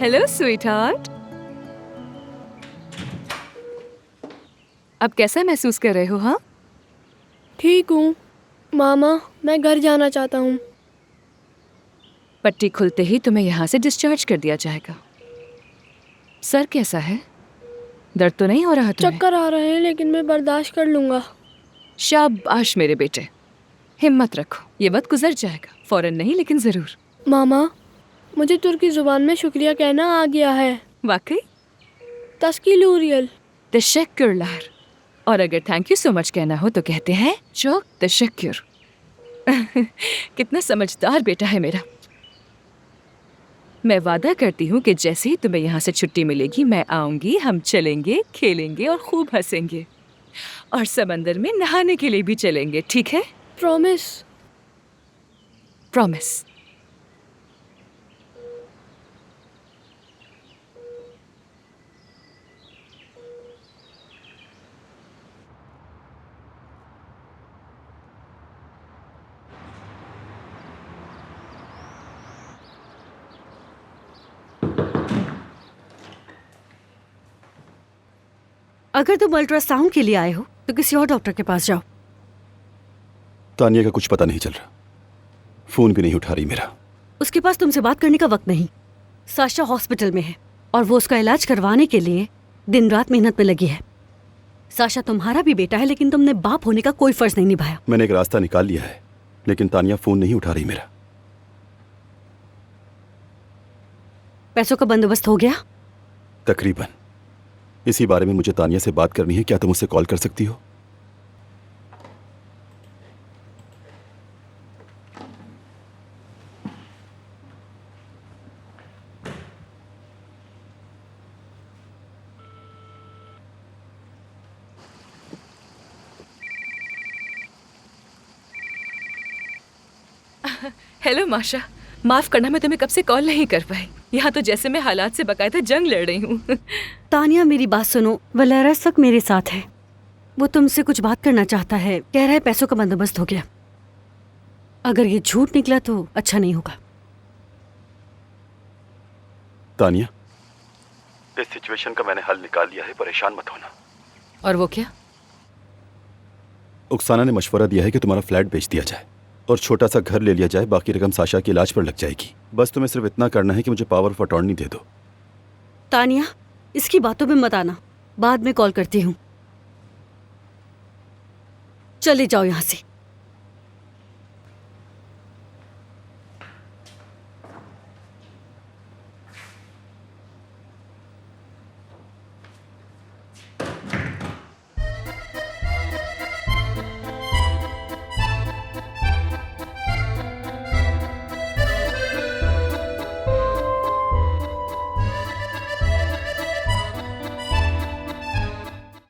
Hello sweet heart. अब कैसा महसूस कर रहे हो? हाँ, ठीक हूँ मामा, मैं घर जाना चाहता हूँ। पट्टी खुलते ही तुम्हें यहाँ से डिस्चार्ज कर दिया जाएगा। सर कैसा है? दर्द तो नहीं हो रहा तुम्हें? चक्कर आ रहे हैं लेकिन मैं बर्दाश्त कर लूँगा। शाबाश मेरे बेटे, हिम्मत रखो, ये वक्त गुजर जाएगा। फौरन नहीं लेकिन जरूर। मामा, मुझे तुर्की ज़ुबान में शुक्रिया कहना आ गया है। वाकई? तस्कीलूरियल। तशक्कुर। और अगर थैंक यू सो मच कहना हो तो कहते हैं चौक तशक्कुर। कितना समझदार बेटा है मेरा। मैं वादा करती हूँ कि जैसे ही तुम्हें यहाँ से छुट्टी मिलेगी मैं आऊंगी, हम चलेंगे, खेलेंगे और खूब हंसेंगे और समंदर में नहाने के लिए भी चलेंगे, ठीक है? प्रॉमिस। प्रॉमिस। अगर तुम अल्ट्रासाउंड के लिए आए हो तो किसी और डॉक्टर के पास जाओ। तानिया का कुछ पता नहीं चल रहा, फोन भी नहीं उठा रही मेरा। उसके पास तुमसे बात करने का वक्त नहीं। साशा हॉस्पिटल में है और वो उसका इलाज करवाने के लिए दिन रात मेहनत में लगी है। साशा तुम्हारा भी बेटा है लेकिन तुमने बाप होने का कोई फर्ज नहीं निभाया। मैंने एक रास्ता निकाल लिया है लेकिन तानिया फोन नहीं उठा रही मेरा। पैसों का बंदोबस्त हो गया? तकरीबन। इसी बारे में मुझे तानिया से बात करनी है, क्या तुम उससे कॉल कर सकती हो? हेलो माशा, माफ करना मैं तुम्हें कब से कॉल नहीं कर पाई। यहाँ तो जैसे मैं हालात से बकायदा जंग लड़ रही हूँ। तानिया मेरी बात सुनो, वलेरा इस वक्त मेरे साथ है। वो तुमसे कुछ बात करना चाहता है। कह रहा है पैसों का बंदोबस्त हो गया। अगर ये झूठ निकला तो अच्छा नहीं होगा। तानिया, इस सिचुएशन का मैंने हल निकाल लिया है, परेशान मत होना। और वो क्या? उक्साना ने मशवरा दिया है कि तुम्हारा फ्लैट बेच दिया जाए और छोटा सा घर ले लिया जाए, बाकी रकम साशा के इलाज पर लग जाएगी। बस तुम्हें सिर्फ इतना करना है कि मुझे पावर ऑफ अटॉर्नी दे दो। तानिया, इसकी बातों में मत आना, बाद में कॉल करती हूँ। चले जाओ यहाँ से।